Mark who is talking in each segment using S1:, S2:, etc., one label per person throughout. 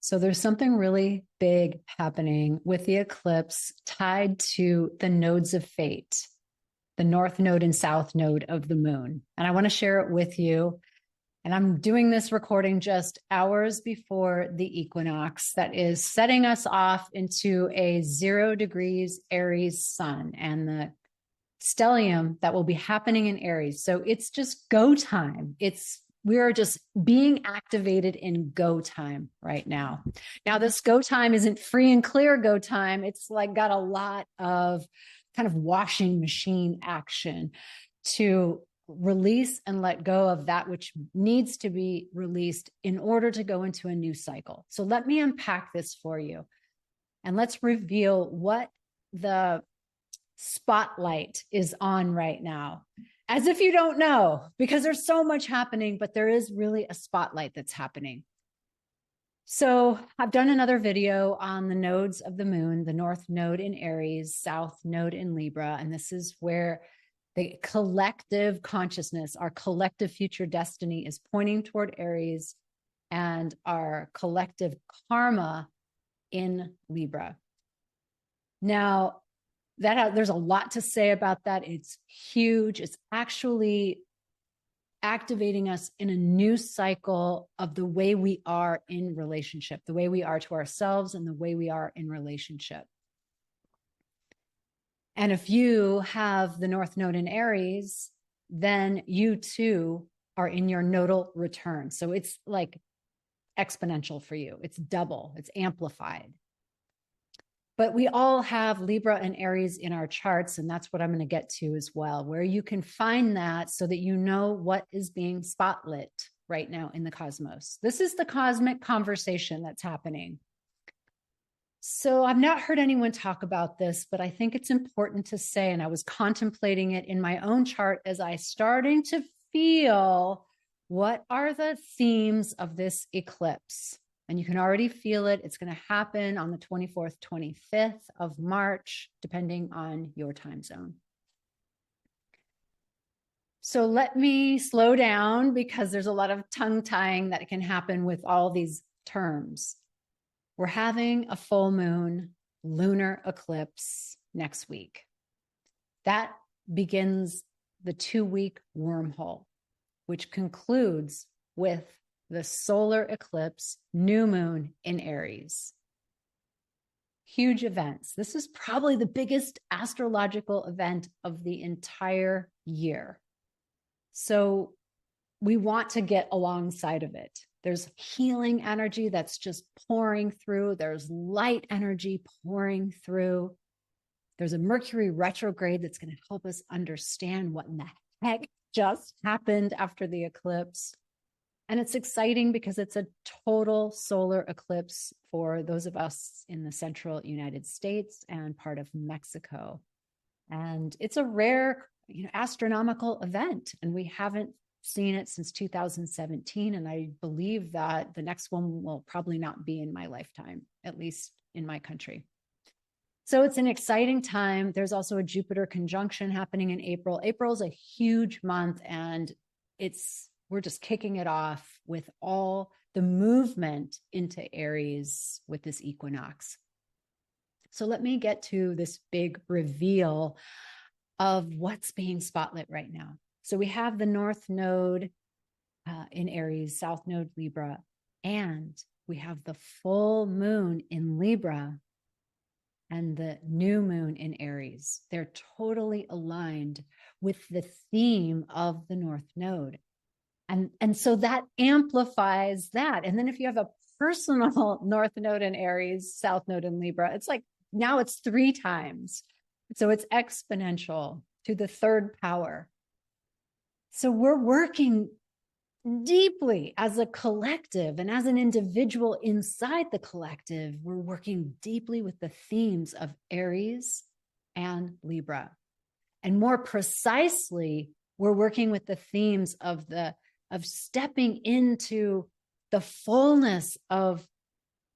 S1: So there's something really big happening with the eclipse tied to the nodes of fate, the north node and south node of the moon. And I want to share it with you. And I'm doing this recording just hours before the equinox that is setting us off into a 0 degrees Aries sun and the stellium that will be happening in Aries. So it's just go time. We are just being activated in go time right now. Now, this go time isn't free and clear go time. It's like got a lot of kind of washing machine action to release and let go of that which needs to be released in order to go into a new cycle. So let me unpack this for you. And let's reveal what the spotlight is on right now. As if you don't know, because there's so much happening, but there is really a spotlight that's happening. So I've done another video on the nodes of the moon, the north node in Aries, south node in Libra. And this is where the collective consciousness, our collective future destiny is pointing toward Aries and our collective karma in Libra. Now, there's a lot to say about that. It's huge. It's actually activating us in a new cycle of the way we are in relationship, the way we are to ourselves and the way we are in relationship. And if you have the North Node in Aries, then you too are in your nodal return. So it's like exponential for you. It's double, it's amplified. But we all have Libra and Aries in our charts, and that's what I'm going to get to as well, where you can find that so that you know what is being spotlit right now in the cosmos. This is the cosmic conversation that's happening. So I've not heard anyone talk about this, but I think it's important to say, and I was contemplating it in my own chart as I starting to feel what are the themes of this eclipse. And you can already feel it. It's going to happen on the 24th, 25th of March, depending on your time zone. So let me slow down because there's a lot of tongue tying that can happen with all these terms. We're having a full moon lunar eclipse next week. That begins the 2-week wormhole, which concludes with the solar eclipse, new moon in Aries. Huge events. This is probably the biggest astrological event of the entire year. So we want to get alongside of it. There's healing energy that's just pouring through. There's light energy pouring through. There's a Mercury retrograde that's going to help us understand what in the heck just happened after the eclipse. And it's exciting because it's a total solar eclipse for those of us in the central United States and part of Mexico. And it's a rare, astronomical event. And we haven't seen it since 2017. And I believe that the next one will probably not be in my lifetime, at least in my country. So it's an exciting time. There's also a Jupiter conjunction happening in April. April is a huge month, and we're just kicking it off with all the movement into Aries with this equinox. So let me get to this big reveal of what's being spotlit right now. So we have the North Node in Aries, South Node Libra, and we have the full moon in Libra and the new moon in Aries. They're totally aligned with the theme of the North Node. And so that amplifies that. And then if you have a personal North Node in Aries, South Node in Libra, it's like now it's 3 times. So it's exponential to the 3rd power. So we're working deeply as a collective and as an individual inside the collective. We're working deeply with the themes of Aries and Libra. And more precisely, we're working with the themes of stepping into the fullness of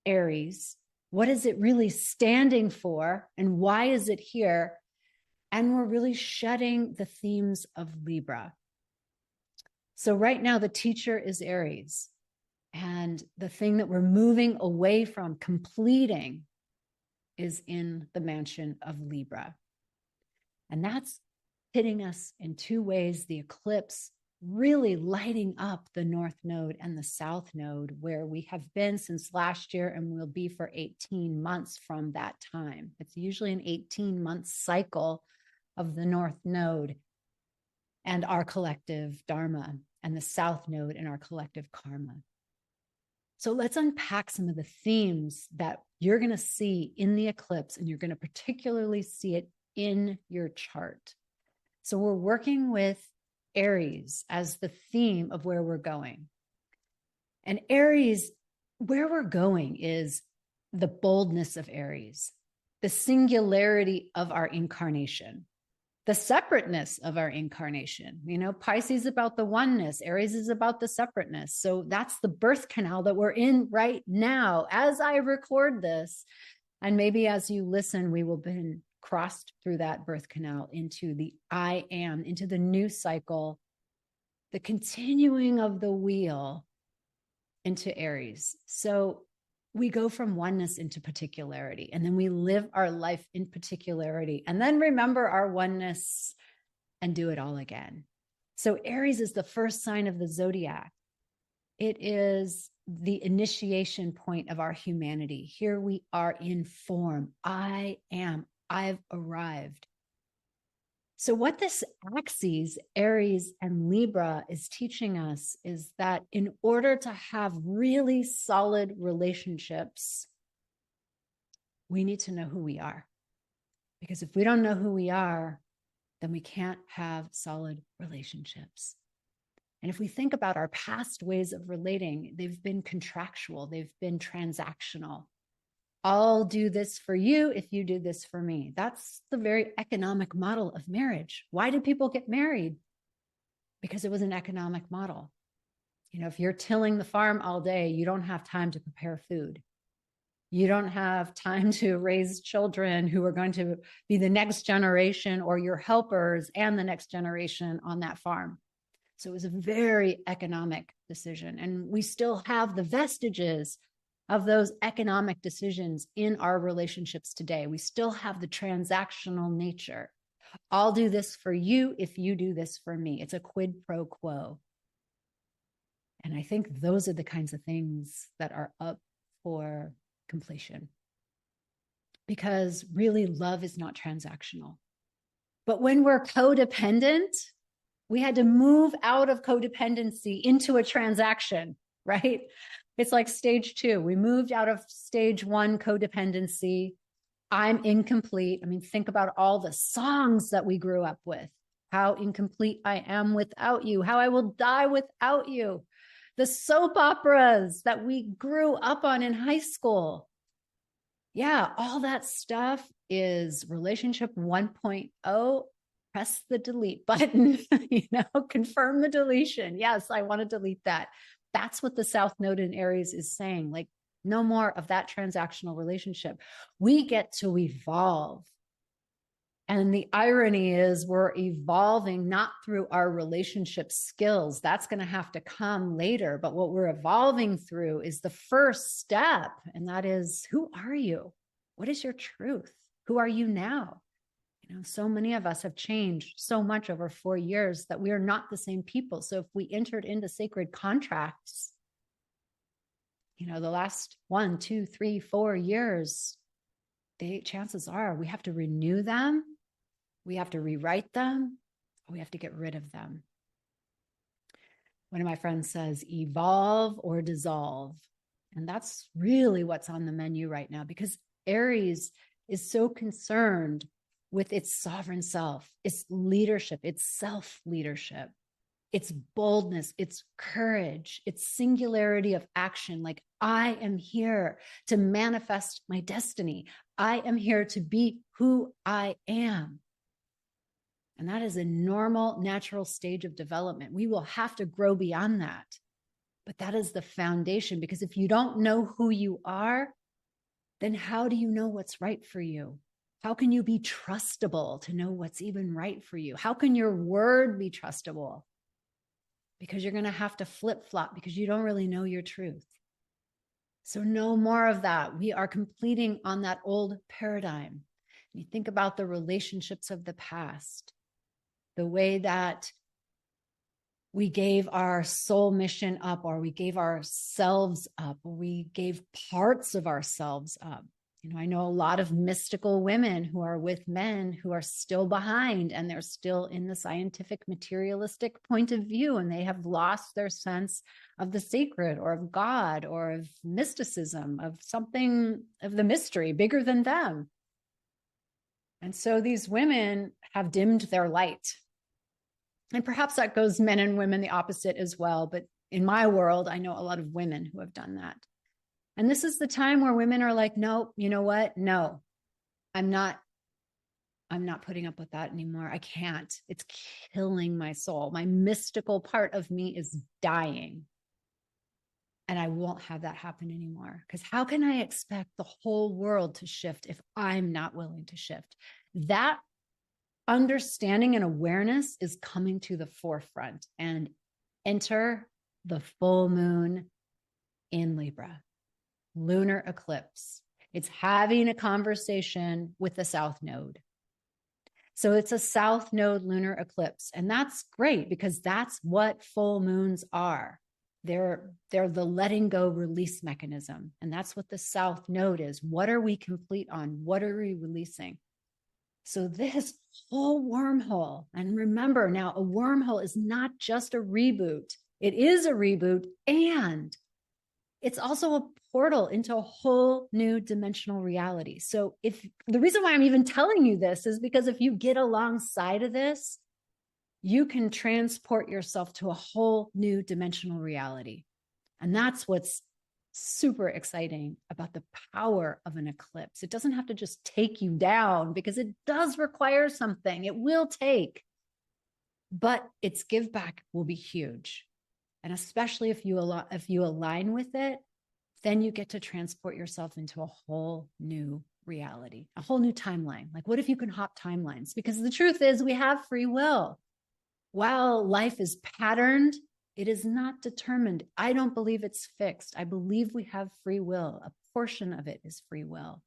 S1: Aries. What is it really standing for? And why is it here? And we're really shedding the themes of Libra. So right now, the teacher is Aries. And the thing that we're moving away from completing is in the mansion of Libra. And that's hitting us in two ways. The eclipse really lighting up the north node and the south node, where we have been since last year and will be for 18 months from that time. It's usually an 18-month cycle of the north node and our collective dharma, and the south node and our collective karma. So let's unpack some of the themes that you're going to see in the eclipse, and you're going to particularly see it in your chart. So we're working with Aries as the theme of where we're going. And Aries, where we're going is the boldness of Aries, the singularity of our incarnation, the separateness of our incarnation. You know, Pisces is about the oneness, Aries is about the separateness. So that's the birth canal that we're in right now as I record this. And maybe as you listen, we will be crossed through that birth canal into the I am, into the new cycle, the continuing of the wheel into Aries. So we go from oneness into particularity, and then we live our life in particularity, and then remember our oneness and do it all again. So Aries is the first sign of the zodiac. It is the initiation point of our humanity. Here we are in form. I am. I've arrived. So what this axis, Aries and Libra, is teaching us is that in order to have really solid relationships, we need to know who we are. Because if we don't know who we are, then we can't have solid relationships. And if we think about our past ways of relating, they've been contractual, they've been transactional. I'll do this for you if you do this for me. That's the very economic model of marriage. Why did people get married? Because it was an economic model. You know, if you're tilling the farm all day, you don't have time to prepare food. You don't have time to raise children who are going to be the next generation or your helpers and the next generation on that farm. So it was a very economic decision. And we still have the vestiges of those economic decisions in our relationships today. We still have the transactional nature. I'll do this for you if you do this for me. It's a quid pro quo. And I think those are the kinds of things that are up for completion. Because really, love is not transactional. But when we're codependent, we had to move out of codependency into a transaction, right? It's like stage 2. We moved out of stage 1 codependency. I'm incomplete. I mean, think about all the songs that we grew up with. How incomplete I am without you. How I will die without you. The soap operas that we grew up on in high school. Yeah, all that stuff is relationship 1.0. Press the delete button, confirm the deletion. Yes, I want to delete that. That's what the South Node in Aries is saying. Like, no more of that transactional relationship. We get to evolve. And the irony is we're evolving not through our relationship skills. That's going to have to come later. But what we're evolving through is the first step. And that is, who are you? What is your truth? Who are you now? You know, so many of us have changed so much over 4 years that we are not the same people. So if we entered into sacred contracts, you know, the last 1, 2, 3, 4 years, chances are we have to renew them, we have to rewrite them, or we have to get rid of them. One of my friends says, evolve or dissolve. And that's really what's on the menu right now, because Aries is so concerned with its sovereign self, its leadership, its self-leadership, its boldness, its courage, its singularity of action. Like, I am here to manifest my destiny. I am here to be who I am. And that is a normal, natural stage of development. We will have to grow beyond that. But that is the foundation, because if you don't know who you are, then how do you know what's right for you? How can you be trustable to know what's even right for you? How can your word be trustable? because you're going to have to flip-flop because you don't really know your truth. So no more of that. We are completing on that old paradigm. You think about the relationships of the past, the way that we gave our soul mission up, or we gave ourselves up, or we gave parts of ourselves up. I know a lot of mystical women who are with men who are still behind, and they're still in the scientific materialistic point of view, and they have lost their sense of the sacred or of God or of mysticism, of something of the mystery bigger than them. And so these women have dimmed their light. And perhaps that goes men and women the opposite as well. But in my world, I know a lot of women who have done that. And this is the time where women are like, no, you know what? No, I'm not putting up with that anymore. I can't. It's killing my soul. My mystical part of me is dying. And I won't have that happen anymore. Because how can I expect the whole world to shift if I'm not willing to shift? That understanding and awareness is coming to the forefront. And enter the full moon in Libra. Lunar eclipse. It's having a conversation with the South Node. So it's a South Node lunar eclipse. And that's great because that's what full moons are. They're the letting go release mechanism. And that's what the South Node is. What are we complete on? What are we releasing? So this whole wormhole, and remember now, a wormhole is not just a reboot. It is a reboot, and it's also a portal into a whole new dimensional reality. So if the reason why I'm even telling you this is because if you get alongside of this, you can transport yourself to a whole new dimensional reality. And that's what's super exciting about the power of an eclipse. It doesn't have to just take you down because it does require something. It will take, but its give back will be huge. And especially if you align with it, then you get to transport yourself into a whole new reality, a whole new timeline. Like, what if you can hop timelines? Because the truth is we have free will. While life is patterned, it is not determined. I don't believe it's fixed. I believe we have free will. A portion of it is free will.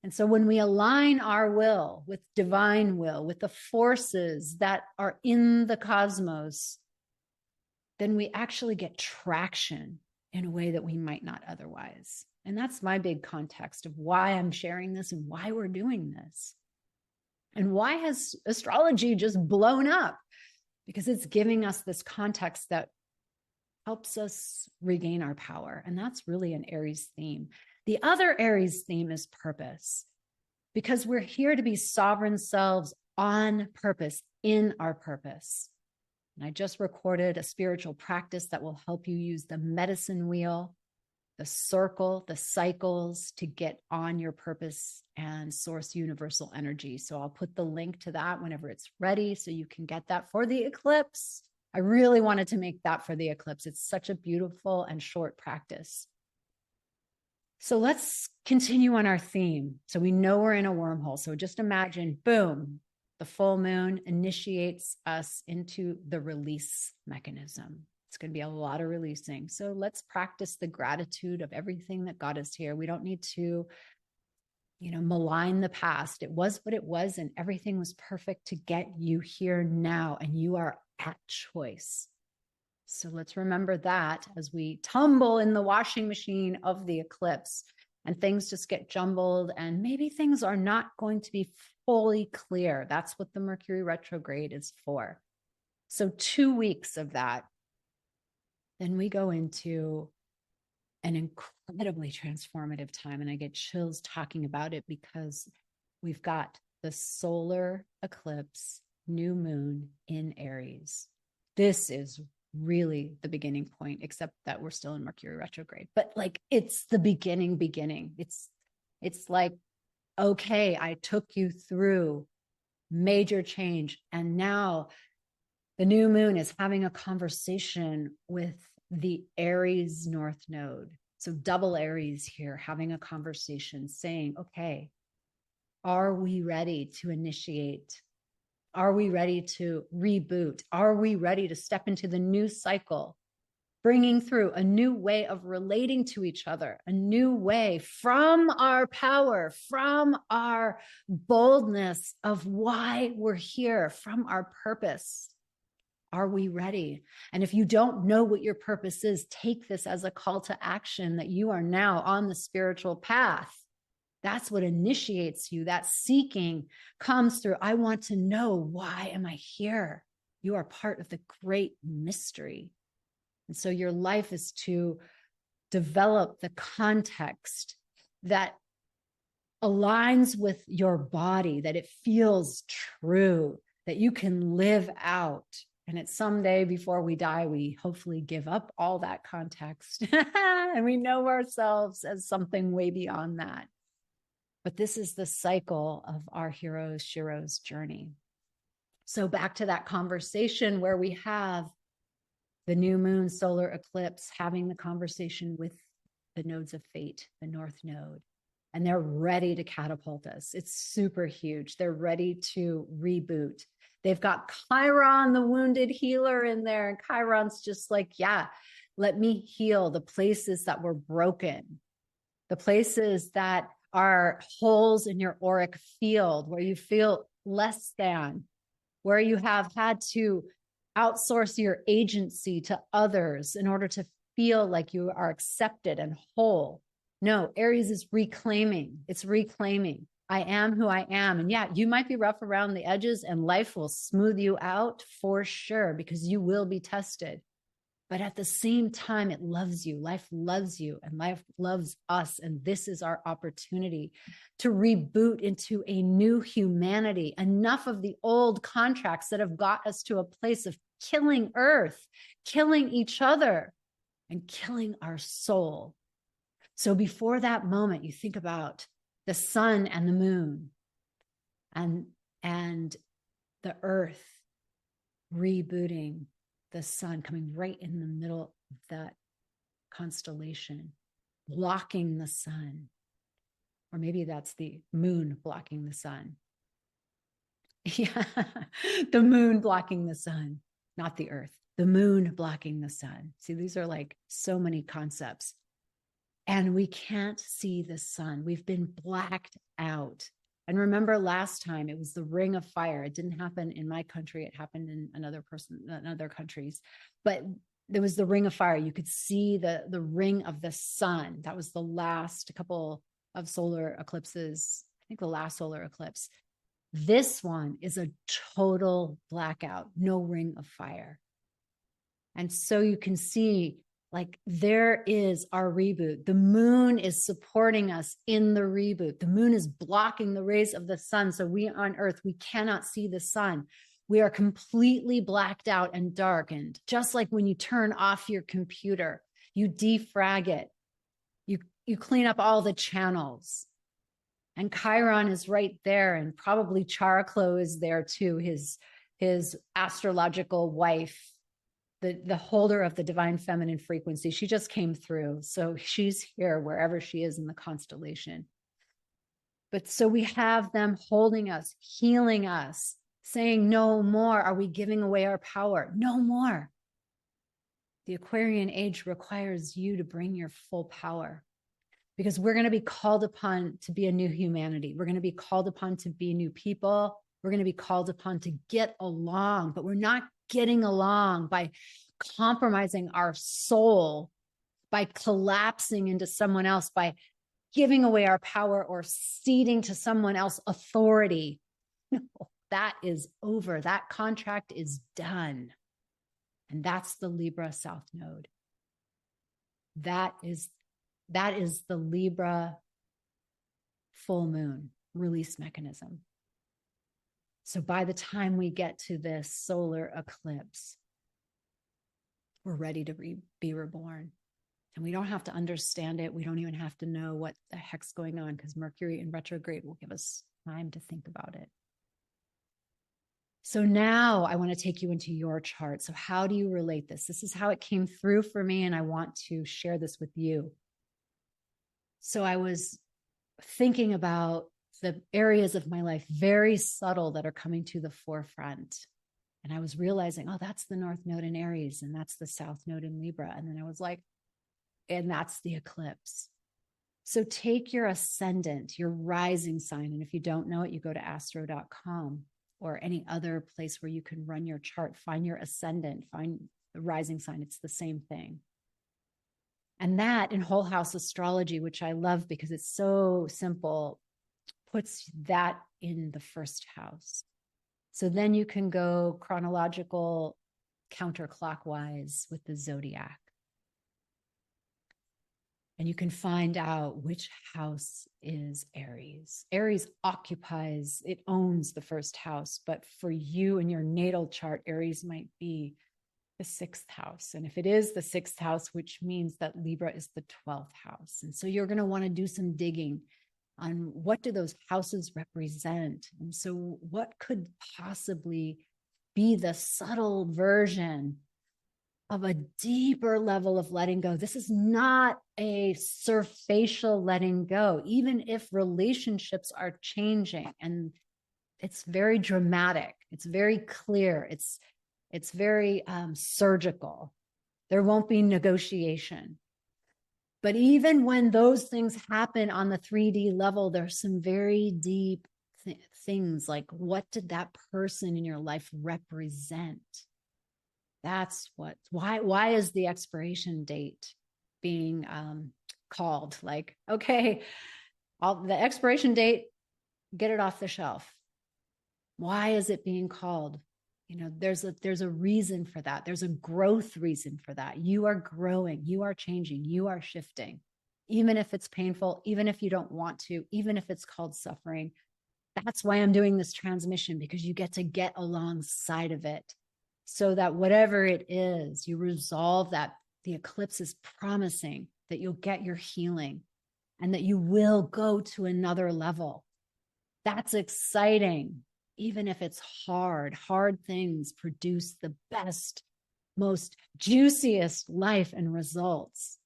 S1: And so when we align our will with divine will, with the forces that are in the cosmos, then we actually get traction in a way that we might not otherwise. And that's my big context of why I'm sharing this and why we're doing this. And why has astrology just blown up? Because it's giving us this context that helps us regain our power. And that's really an Aries theme. The other Aries theme is purpose, because we're here to be sovereign selves on purpose, in our purpose. And I just recorded a spiritual practice that will help you use the medicine wheel, the circle, the cycles to get on your purpose and source universal energy. So I'll put the link to that whenever it's ready so you can get that for the eclipse. I really wanted to make that for the eclipse. It's such a beautiful and short practice. So let's continue on our theme. So we know we're in a wormhole. So just imagine, boom, the full moon initiates us into the release mechanism. It's going to be a lot of releasing. So let's practice the gratitude of everything that got us here. We don't need to, malign the past. It was what it was, and everything was perfect to get you here now, and you are at choice. So let's remember that as we tumble in the washing machine of the eclipse and things just get jumbled and maybe things are not going to be fully clear. That's what the Mercury retrograde is for. So 2 weeks of that. Then we go into an incredibly transformative time. And I get chills talking about it because we've got the solar eclipse, new moon in Aries. This is really the beginning point, except that we're still in Mercury retrograde. But it's the beginning. It's like, okay, I took you through major change. And now the new moon is having a conversation with the Aries North Node. So double Aries here, having a conversation saying, okay, are we ready to initiate Are we ready to reboot? Are we ready to step into the new cycle, bringing through a new way of relating to each other, a new way from our power, from our boldness of why we're here, from our purpose? Are we ready? And if you don't know what your purpose is, take this as a call to action that you are now on the spiritual path. That's what initiates you. That seeking comes through. I want to know, why am I here? You are part of the great mystery. And so your life is to develop the context that aligns with your body, that it feels true, that you can live out. And it's someday before we die, we hopefully give up all that context and we know ourselves as something way beyond that. But this is the cycle of our heroes, Shiro's journey. So back to that conversation where we have the new moon solar eclipse having the conversation with the nodes of fate, the North Node, and they're ready to catapult us. It's super huge. They're ready to reboot. They've got Chiron, the wounded healer, in there. And Chiron's just like, yeah, let me heal the places that were broken, the places that are holes in your auric field where you feel less than, where you have had to outsource your agency to others in order to feel like you are accepted and whole. No, Aries is reclaiming. It's reclaiming. I am who I am. And yeah, you might be rough around the edges and life will smooth you out for sure, because you will be tested. But at the same time, it loves you. Life loves you and life loves us. And this is our opportunity to reboot into a new humanity. Enough of the old contracts that have got us to a place of killing Earth, killing each other, and killing our soul. So before that moment, you think about the sun and the moon and the Earth rebooting, the sun coming right in the middle of that constellation, blocking the sun. Or maybe that's the moon blocking the sun. Yeah, the moon blocking the sun, not the Earth, the moon blocking the sun. See, these are like so many concepts. And we can't see the sun. We've been blacked out. And remember last time, it was the ring of fire. It didn't happen in my country. It happened in other countries. But there was the ring of fire. You could see the ring of the sun. That was the last couple of solar eclipses. I think the last solar eclipse. This one is a total blackout, no ring of fire. And so you can see, like, there is our reboot. The moon is supporting us in the reboot. The moon is blocking the rays of the sun. So we on Earth, we cannot see the sun. We are completely blacked out and darkened. Just like when you turn off your computer, you defrag it. You clean up all the channels. And Chiron is right there. And probably Chariklo is there too, his astrological wife, the holder of the divine feminine frequency. She just came through. So she's here wherever she is in the constellation. But so we have them holding us, healing us, saying, no more are we giving away our power. No more. The Aquarian age requires you to bring your full power, because we're going to be called upon to be a new humanity. We're going to be called upon to be new people. We're going to be called upon to get along, but we're not getting along by compromising our soul, by collapsing into someone else, by giving away our power or ceding to someone else authority. No, that is over. That contract is done. And that's the Libra South Node. That is the Libra full moon release mechanism. So by the time we get to this solar eclipse, we're ready to be reborn. And we don't have to understand it. We don't even have to know what the heck's going on, because Mercury in retrograde will give us time to think about it. So now I want to take you into your chart. So how do you relate this? This is how it came through for me, and I want to share this with you. So I was thinking about the areas of my life, very subtle, that are coming to the forefront. And I was realizing, oh, that's the North Node in Aries, and that's the South Node in Libra. And then I was like, and that's the eclipse. So take your ascendant, your rising sign. And if you don't know it, you go to astro.com or any other place where you can run your chart, find your ascendant, find the rising sign. It's the same thing. And that in whole house astrology, which I love because it's so simple, puts that in the first house. So then you can go chronological counterclockwise with the zodiac. And you can find out which house is Aries. Aries occupies, it owns the first house, but for you in your natal chart, Aries might be the 6th house. And if it is the 6th house, which means that Libra is the 12th house. And so you're going to want to do some digging on what do those houses represent. And so what could possibly be the subtle version of a deeper level of letting go? This is not a surfacial letting go, even if relationships are changing, and it's very dramatic. It's very clear. It's very surgical. There won't be negotiation. But even when those things happen on the 3D level, there's some very deep things like, what did that person in your life represent? That's why is the expiration date being called? Like, okay, the expiration date, get it off the shelf. Why is it being called? You know, there's a reason for that. There's a growth reason for that. You are growing, you are changing, you are shifting, even if it's painful, even if you don't want to, even if it's called suffering. That's why I'm doing this transmission, because you get to get alongside of it so that whatever it is, you resolve that. The eclipse is promising that you'll get your healing and that you will go to another level. That's exciting. Even if it's hard things produce the best, most juiciest life and results.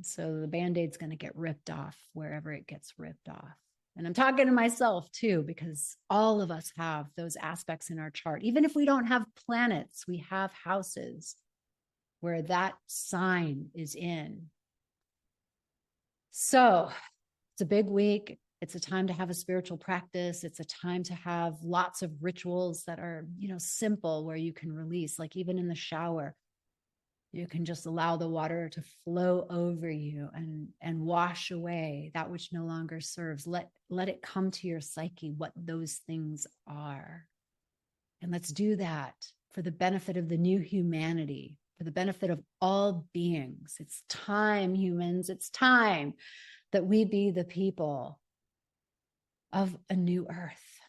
S1: So the Band-Aid's going to get ripped off wherever it gets ripped off. And I'm talking to myself too, because all of us have those aspects in our chart. Even if we don't have planets, we have houses where that sign is in. So it's a big week. It's a time to have a spiritual practice. It's a time to have lots of rituals that are, simple, where you can release, like even in the shower, you can just allow the water to flow over you and wash away that which no longer serves. Let it come to your psyche, what those things are. And let's do that for the benefit of the new humanity, for the benefit of all beings. It's time, humans, it's time that we be the people of a new earth.